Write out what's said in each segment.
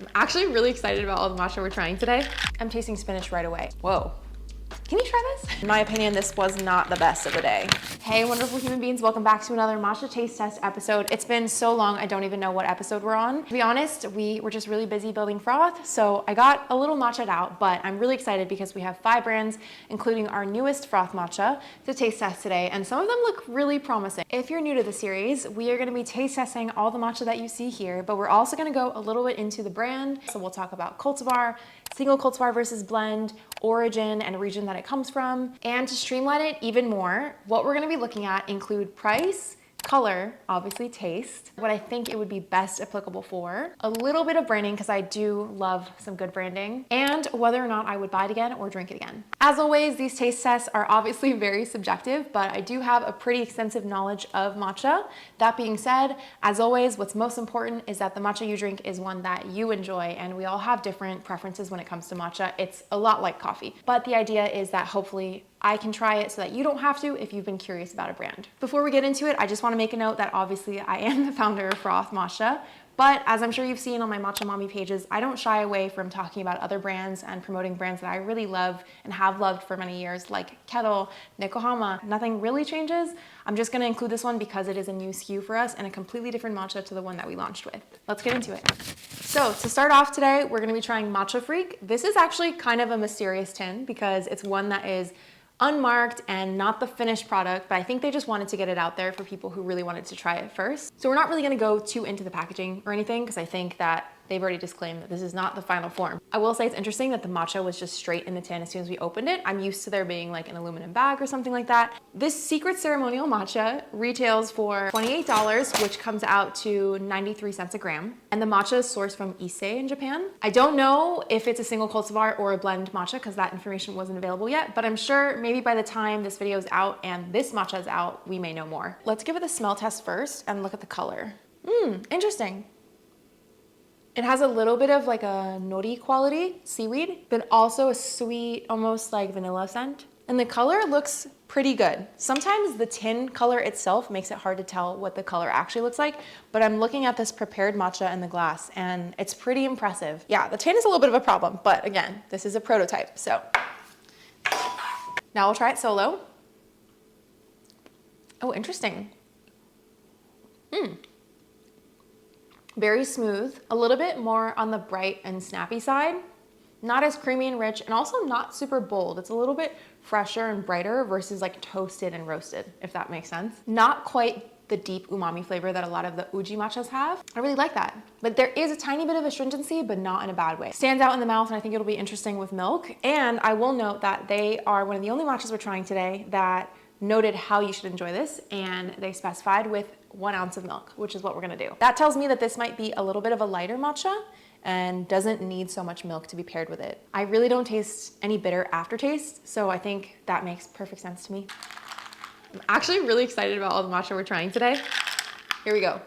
I'm actually really excited about all the matcha we're trying today. I'm tasting spinach right away. Whoa. Can you try this? In my opinion, this was not the best of the day. Hey, wonderful human beings, welcome back to another matcha taste test episode. It's been so long, I don't even know what episode we're on. To be honest, we were just really busy building Frauth, so I got a little matcha'd out, but I'm really excited because we have 5 brands, including our newest Frauth matcha, to taste test today, and some of them look really promising. If you're new to the series, we are gonna be taste testing all the matcha that you see here, but we're also gonna go a little bit into the brand. So we'll talk about cultivar, single cultivar versus blend, origin and region that it comes from. And to streamline it even more, what we're gonna be looking at include price, color, obviously taste, what I think it would be best applicable for, a little bit of branding because I do love some good branding, and whether or not I would buy it again or drink it again. As always, these taste tests are obviously very subjective, but I do have a pretty extensive knowledge of matcha. That being said, as always, what's most important is that the matcha you drink is one that you enjoy, and we all have different preferences when it comes to matcha. It's a lot like coffee, but the idea is that hopefully I can try it so that you don't have to if you've been curious about a brand. Before we get into it, I just want to make a note that obviously I am the founder of Frauth Matcha, but as I'm sure you've seen on my Matcha Mommy pages, I don't shy away from talking about other brands and promoting brands that I really love and have loved for many years, like Kettle, Yokohama. Nothing really changes. I'm just going to include this one because it is a new SKU for us and a completely different matcha to the one that we launched with. Let's get into it. So to start off today, we're going to be trying Matcha Freak. This is actually kind of a mysterious tin because it's one that is unmarked and not the finished product, but I think they just wanted to get it out there for people who really wanted to try it first. So we're not really gonna go too into the packaging or anything because I think that they've already disclaimed that this is not the final form. I will say it's interesting that the matcha was just straight in the tin as soon as we opened it. I'm used to there being like an aluminum bag or something like that. This secret ceremonial matcha retails for $28, which comes out to 93 cents a gram. And the matcha is sourced from Ise in Japan. I don't know if it's a single cultivar or a blend matcha because that information wasn't available yet, but I'm sure maybe by the time this video is out and this matcha is out, we may know more. Let's give it a smell test first and look at the color. Interesting. It has a little bit of like a nori quality, seaweed, but also a sweet, almost like vanilla scent. And the color looks pretty good. Sometimes the tin color itself makes it hard to tell what the color actually looks like, but I'm looking at this prepared matcha in the glass and it's pretty impressive. Yeah, the tin is a little bit of a problem, but again, this is a prototype, so. Now we'll try it solo. Oh, interesting. Very smooth, a little bit more on the bright and snappy side. Not as creamy and rich, and also not super bold. It's a little bit fresher and brighter versus like toasted and roasted, if that makes sense. Not quite the deep umami flavor that a lot of the uji matchas have. I really like that. But there is a tiny bit of astringency, but not in a bad way. Stands out in the mouth, and I think it'll be interesting with milk. And I will note that they are one of the only matchas we're trying today that noted how you should enjoy this, and they specified with 1 ounce of milk, which is what we're gonna do. That tells me that this might be a little bit of a lighter matcha and doesn't need so much milk to be paired with it. I really don't taste any bitter aftertaste, so I think that makes perfect sense to me. I'm actually really excited about all the matcha we're trying today. Here we go.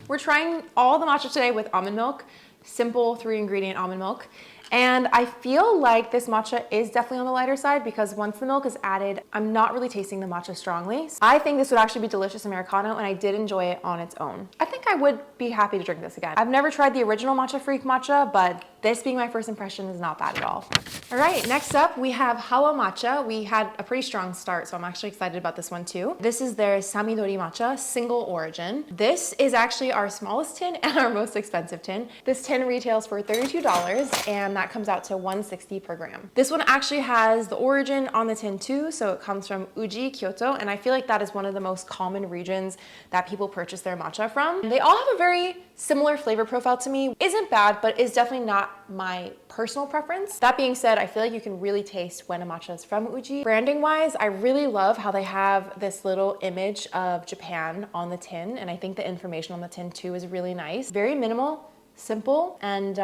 We're trying all the matcha today with almond milk, simple 3-ingredient almond milk. And I feel like this matcha is definitely on the lighter side because once the milk is added, I'm not really tasting the matcha strongly. I think this would actually be delicious Americano, and I did enjoy it on its own. I think I would be happy to drink this again. I've never tried the original Matcha Freak matcha, but this being my first impression is not bad at all. All right, next up we have Hawa Matcha. We had a pretty strong start, so I'm actually excited about this one too. This is their Samidori matcha, single origin. This is actually our smallest tin and our most expensive tin. This tin retails for $32, and that comes out to $160 per gram. This one actually has the origin on the tin too, so it comes from Uji, Kyoto, and I feel like that is one of the most common regions that people purchase their matcha from. They all have a very similar flavor profile to me. Isn't bad, but is definitely not my personal preference. That being said, I feel like you can really taste when a matcha is from Uji. Branding wise, I really love how they have this little image of Japan on the tin, and I think the information on the tin too is really nice. Very minimal, simple, and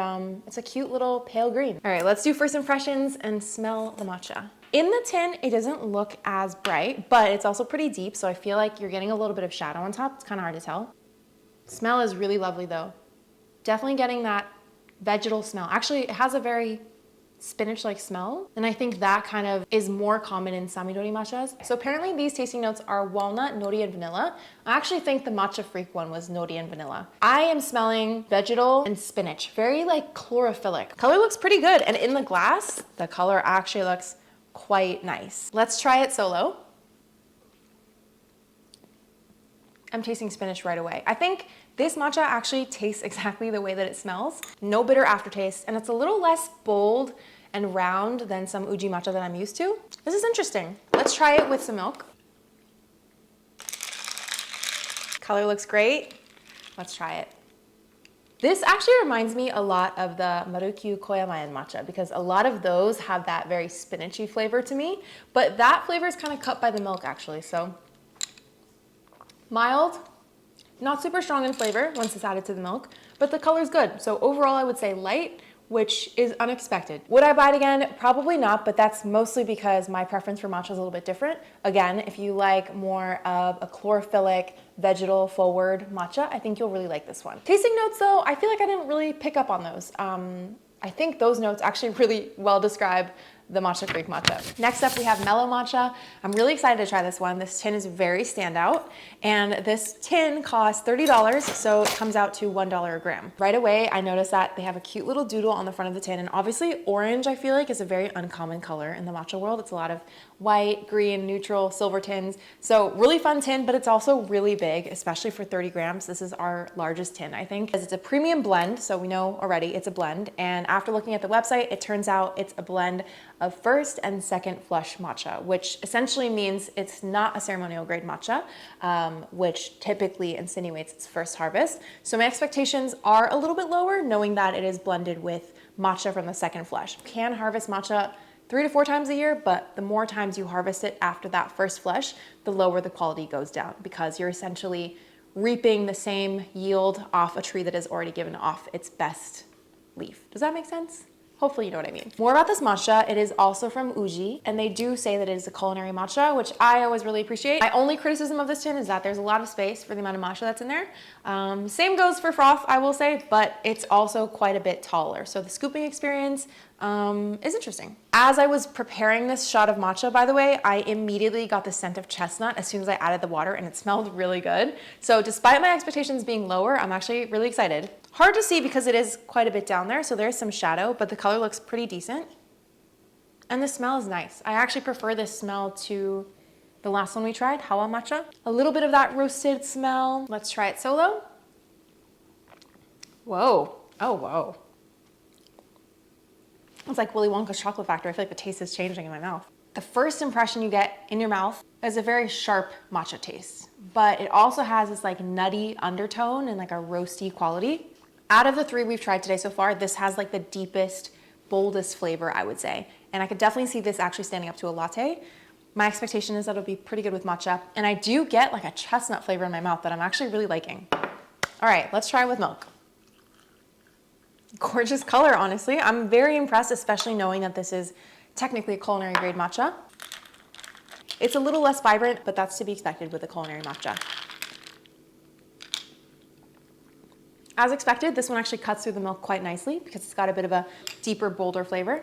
it's a cute little pale green. All right, let's do first impressions and smell the matcha. In the tin, it doesn't look as bright, but it's also pretty deep, so I feel like you're getting a little bit of shadow on top. It's kind of hard to tell. Smell is really lovely though. Definitely getting that vegetal smell. Actually, it has a very spinach-like smell. And I think that kind of is more common in samidori matchas. So apparently these tasting notes are walnut, nori, and vanilla. I actually think the Matcha Freak one was nori and vanilla. I am smelling vegetal and spinach, very like chlorophyllic. Color looks pretty good. And in the glass, the color actually looks quite nice. Let's try it solo. I'm tasting spinach right away. I think this matcha actually tastes exactly the way that it smells. No bitter aftertaste, and it's a little less bold and round than some uji matcha that I'm used to. This is interesting. Let's try it with some milk. Color looks great. Let's try it. This actually reminds me a lot of the Marukyu Koyamaen matcha because a lot of those have that very spinachy flavor to me, but that flavor is kind of cut by the milk actually, so mild, not super strong in flavor once it's added to the milk, but the color's good. So overall, I would say light, which is unexpected. Would I buy it again? Probably not, but that's mostly because my preference for matcha is a little bit different. Again, if you like more of a chlorophyllic, vegetal forward matcha, I think you'll really like this one. Tasting notes though, I feel like I didn't really pick up on those. I think those notes actually really well describe the Matcha Freak matcha. Next up, we have Mellow Matcha. I'm really excited to try this one. This tin is very standout, and this tin costs $30, so it comes out to $1 a gram. Right away, I noticed that they have a cute little doodle on the front of the tin, and obviously orange, I feel like, is a very uncommon color in the matcha world. It's a lot of white, green, neutral, silver tins. So really fun tin, but it's also really big, especially for 30 grams. This is our largest tin, I think, because it's a premium blend, so we know already it's a blend. And after looking at the website, it turns out it's a blend of first and second flush matcha, which essentially means it's not a ceremonial grade matcha, which typically insinuates its first harvest. So my expectations are a little bit lower, knowing that it is blended with matcha from the second flush. You can harvest matcha 3 to 4 times a year, but the more times you harvest it after that first flush, the lower the quality goes down because you're essentially reaping the same yield off a tree that has already given off its best leaf. Does that make sense? Hopefully you know what I mean. More about this matcha, it is also from Uji, and they do say that it is a culinary matcha, which I always really appreciate. My only criticism of this tin is that there's a lot of space for the amount of matcha that's in there. Same goes for Frauth, I will say, but it's also quite a bit taller. So the scooping experience is interesting. As I was preparing this shot of matcha, by the way, I immediately got the scent of chestnut as soon as I added the water, and it smelled really good. So despite my expectations being lower, I'm actually really excited. Hard to see because it is quite a bit down there, so there's some shadow, but the color looks pretty decent. And the smell is nice. I actually prefer this smell to the last one we tried, Hawa Matcha. A little bit of that roasted smell. Let's try it solo. Whoa, oh whoa. It's like Willy Wonka's chocolate factory. I feel like the taste is changing in my mouth. The first impression you get in your mouth is a very sharp matcha taste, but it also has this like nutty undertone and like a roasty quality. Out of the 3 we've tried today so far, this has like the deepest, boldest flavor, I would say. And I could definitely see this actually standing up to a latte. My expectation is that it'll be pretty good with matcha. And I do get like a chestnut flavor in my mouth that I'm actually really liking. All right, let's try it with milk. Gorgeous color, honestly. I'm very impressed, especially knowing that this is technically a culinary grade matcha. It's a little less vibrant, but that's to be expected with a culinary matcha. As expected, this one actually cuts through the milk quite nicely because it's got a bit of a deeper, bolder flavor.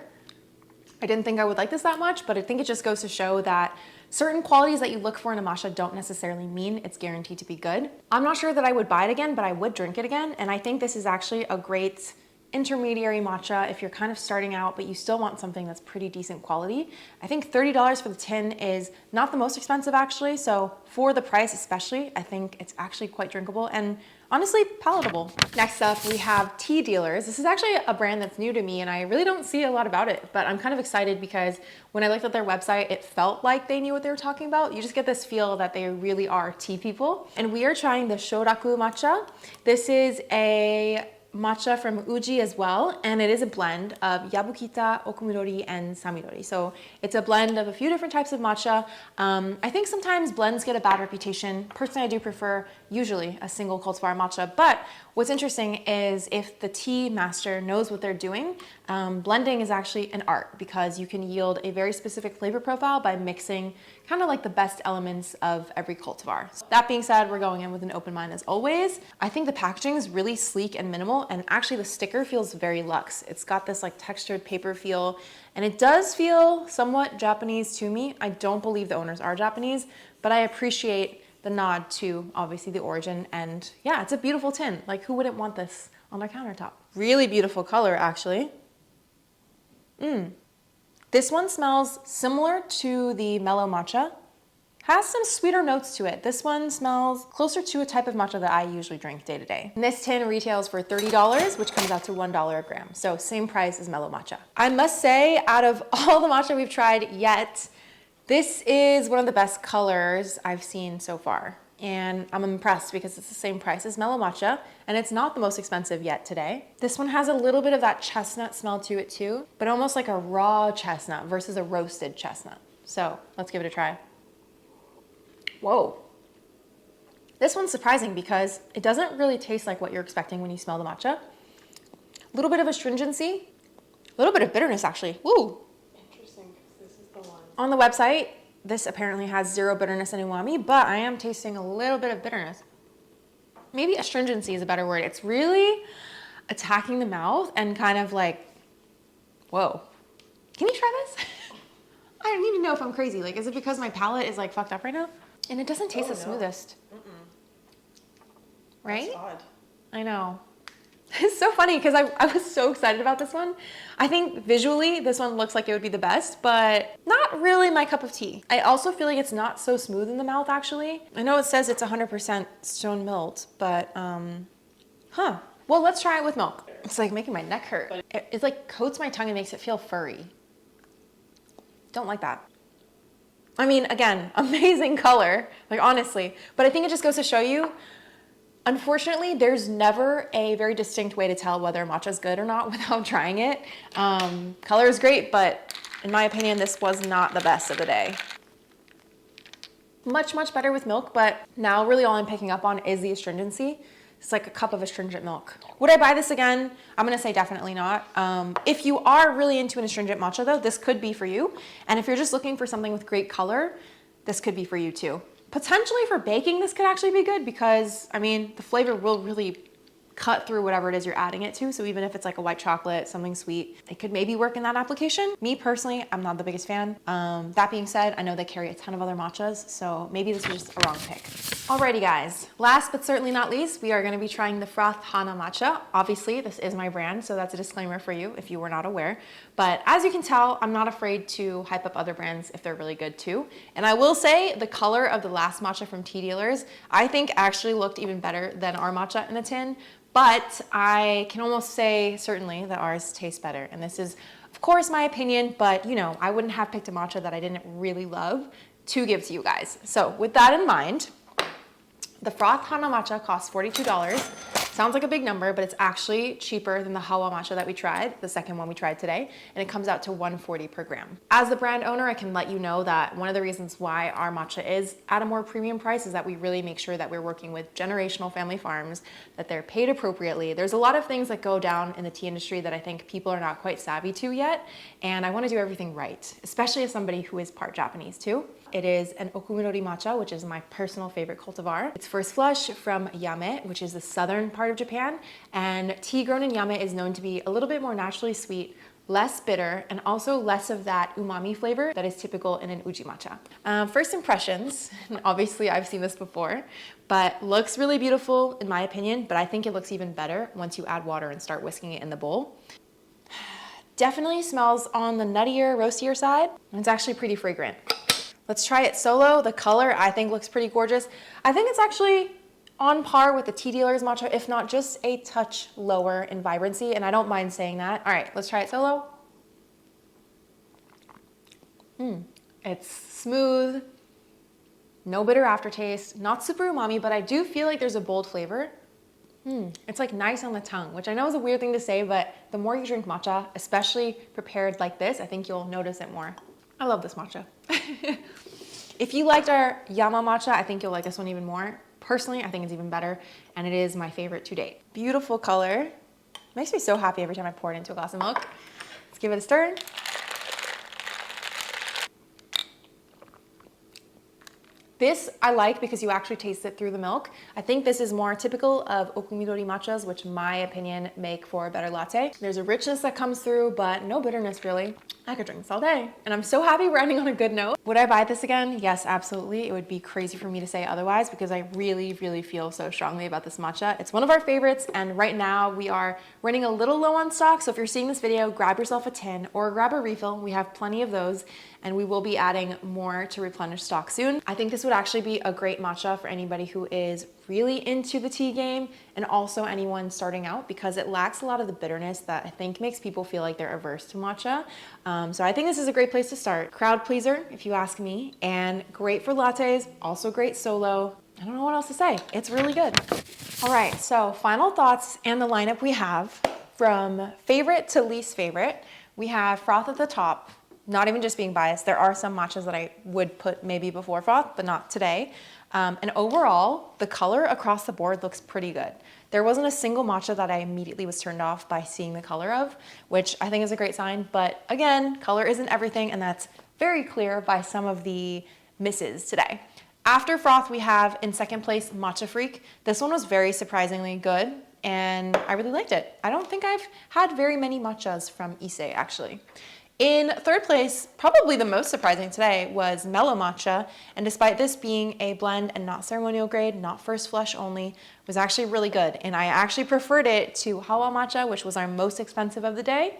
I didn't think I would like this that much, but I think it just goes to show that certain qualities that you look for in a matcha don't necessarily mean it's guaranteed to be good. I'm not sure that I would buy it again, but I would drink it again. And I think this is actually a great intermediary matcha if you're kind of starting out, but you still want something that's pretty decent quality. I think $30 for the tin is not the most expensive actually. So for the price especially, I think it's actually quite drinkable and honestly palatable. Next up, we have Tea Dealers. This is actually a brand that's new to me and I really don't see a lot about it, but I'm kind of excited because when I looked at their website, it felt like they knew what they were talking about. You just get this feel that they really are tea people. And we are trying the Shoraku matcha. This is a matcha from Uji as well, and it is a blend of Yabukita, Okumidori, and Samidori. So it's a blend of a few different types of matcha. I think sometimes blends get a bad reputation. Personally, I do prefer usually a single cultivar matcha, but What's interesting is if the tea master knows what they're doing, blending is actually an art because you can yield a very specific flavor profile by mixing kind of like the best elements of every cultivar. So that being said, we're going in with an open mind as always. I think the packaging is really sleek and minimal, and actually the sticker feels very luxe. It's got this like textured paper feel, and it does feel somewhat Japanese to me. I don't believe the owners are Japanese, but I appreciate the nod to obviously the origin, and yeah, it's a beautiful tin. Like, who wouldn't want this on their countertop? Really beautiful color, actually. This one smells similar to the Mellow Matcha. Has some sweeter notes to it. This one smells closer to a type of matcha that I usually drink day to day. And this tin retails for $30, which comes out to $1 a gram. So same price as Mellow Matcha. I must say, out of all the matcha we've tried yet, this is one of the best colors I've seen so far. And I'm impressed because it's the same price as Mellow Matcha, and it's not the most expensive yet today. This one has a little bit of that chestnut smell to it too, but almost like a raw chestnut versus a roasted chestnut. So let's give it a try. Whoa. This one's surprising because it doesn't really taste like what you're expecting when you smell the matcha. A little bit of astringency, a little bit of bitterness actually. Woo. Interesting, because this is the one. On the website, this apparently has zero bitterness and umami, but I am tasting a little bit of bitterness. Maybe astringency is a better word. It's really attacking the mouth and kind of like, whoa. Can you try this? I don't even know if I'm crazy. Like, is it because my palate is like fucked up right now? And it doesn't taste the smoothest. Right? That's odd. I know. It's so funny because I was so excited about this one. I think visually this one looks like it would be the best, but not really my cup of tea. I also feel like it's not so smooth in the mouth actually. I know it says it's 100% stone milled, but well, let's try it with milk. It's like making my neck hurt. It like coats my tongue and makes it feel furry. Don't like that. I mean, again, amazing color, like honestly, but I think it just goes to show you, unfortunately, there's never a very distinct way to tell whether a matcha is good or not without trying it. Color is great, but in my opinion, this was not the best of the day. Much, much better with milk, but now really all I'm picking up on is the astringency. It's like a cup of astringent milk. Would I buy this again? I'm gonna say definitely not. If you are really into an astringent matcha though, this could be for you. And if you're just looking for something with great color, this could be for you too. Potentially for baking, this could actually be good because, I mean, the flavor will really cut through whatever it is you're adding it to. So even if it's like a white chocolate, something sweet, it could maybe work in that application. Me personally, I'm not the biggest fan. That being said, I know they carry a ton of other matchas, so maybe this was just a wrong pick. Alrighty guys, last but certainly not least, we are gonna be trying the Frauth Hana Matcha. Obviously, this is my brand, so that's a disclaimer for you if you were not aware. But as you can tell, I'm not afraid to hype up other brands if they're really good too. And I will say the color of the last matcha from Tea Dealers, I think actually looked even better than our matcha in a tin. But I can almost say certainly that ours tastes better. And this is, of course, my opinion, but you know, I wouldn't have picked a matcha that I didn't really love to give to you guys. So with that in mind, the Frauth Hana Matcha costs $42. Sounds like a big number, but it's actually cheaper than the Hawa Matcha that we tried, the second one we tried today, and it comes out to $140 per gram. As the brand owner, I can let you know that one of the reasons why our matcha is at a more premium price is that we really make sure that we're working with generational family farms, that they're paid appropriately. There's a lot of things that go down in the tea industry that I think people are not quite savvy to yet, and I want to do everything right, especially as somebody who is part Japanese too. It is an Okuminori matcha, which is my personal favorite cultivar. It's first flush from Yame, which is the southern part of Japan, and tea grown in Yame is known to be a little bit more naturally sweet, less bitter, and also less of that umami flavor that is typical in an uji matcha. First impressions, obviously I've seen this before, but looks really beautiful in my opinion, but I think it looks even better once you add water and start whisking it in the bowl. Definitely smells on the nuttier, roastier side, and it's actually pretty fragrant. Let's try it solo. The color I think looks pretty gorgeous. I think it's actually on par with the Tea Dealers matcha, if not just a touch lower in vibrancy, and I don't mind saying that. All right, let's try it solo. It's smooth, no bitter aftertaste, not super umami, but I do feel like there's a bold flavor. It's like nice on the tongue, which I know is a weird thing to say, but the more you drink matcha, especially prepared like this, I think you'll notice it more. I love this matcha. If you liked our Yama matcha, I think you'll like this one even more. personally, I think it's even better, and it is my favorite to date. Beautiful color. Makes me so happy every time I pour it into a glass of milk. Let's give it a stir. This I like because you actually taste it through the milk. I think this is more typical of okumidori matchas, which in my opinion make for a better latte. There's a richness that comes through, but no bitterness really. I could drink this all day. And I'm so happy we're ending on a good note. Would I buy this again? Yes, absolutely. It would be crazy for me to say otherwise because I really, really feel so strongly about this matcha. It's one of our favorites, and right now we are running a little low on stock. So if you're seeing this video, grab yourself a tin or grab a refill. We have plenty of those, and we will be adding more to replenish stock soon. I think this would actually be a great matcha for anybody who is really into the tea game and also anyone starting out because it lacks a lot of the bitterness that I think makes people feel like they're averse to matcha. So I think this is a great place to start. Crowd pleaser, if you ask me, and great for lattes, also great solo. I don't know what else to say. It's really good. All right, so final thoughts and the lineup we have from favorite to least favorite. We have Frauth at the top. Not even just being biased, there are some matchas that I would put maybe before Frauth, but not today. And overall, the color across the board looks pretty good. There wasn't a single matcha that I immediately was turned off by seeing the color of, which I think is a great sign. But again, color isn't everything, and that's very clear by some of the misses today. After Frauth, we have in second place Matcha Freak. This one was very surprisingly good, and I really liked it. I don't think I've had very many matchas from Issei, actually. In third place, probably the most surprising today, was Mellow Matcha, and despite this being a blend and not ceremonial grade, not first flush only, was actually really good. And I actually preferred it to Hawa Matcha, which was our most expensive of the day,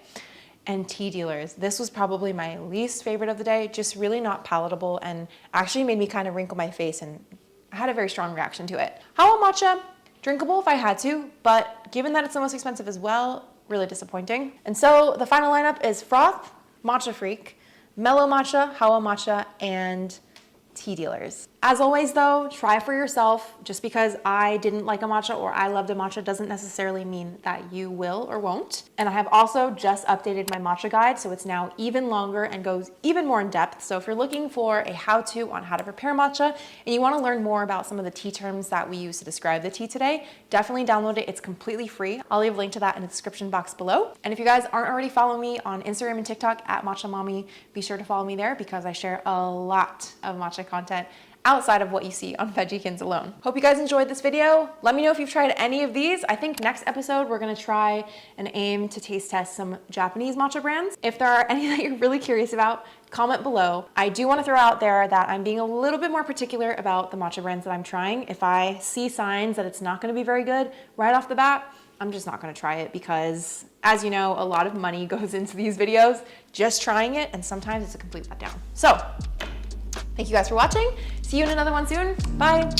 and Tea Dealers. This was probably my least favorite of the day, just really not palatable and actually made me kind of wrinkle my face, and I had a very strong reaction to it. Hawa Matcha, drinkable if I had to, but given that it's the most expensive as well, really disappointing. And so the final lineup is Frauth, Matcha Freak, Mellow Matcha, Hawa Matcha, and Tea Dealers. As always though, try for yourself. Just because I didn't like a matcha or I loved a matcha doesn't necessarily mean that you will or won't. And I have also just updated my matcha guide, so it's now even longer and goes even more in depth. So if you're looking for a how-to on how to prepare matcha and you want to learn more about some of the tea terms that we use to describe the tea today, definitely download it. It's completely free. I'll leave a link to that in the description box below. And if you guys aren't already following me on Instagram and TikTok at Matcha Mommy, be sure to follow me there because I share a lot of matcha content outside of what you see on Veggiekins alone. Hope you guys enjoyed this video. Let me know if you've tried any of these. I think next episode we're gonna try and aim to taste test some Japanese matcha brands. If there are any that you're really curious about, comment below. I do want to throw out there that I'm being a little bit more particular about the matcha brands that I'm trying. If I see signs that it's not gonna be very good right off the bat, I'm just not gonna try it because, as you know, a lot of money goes into these videos just trying it, and sometimes it's a complete letdown. So, thank you guys for watching. See you in another one soon. Bye.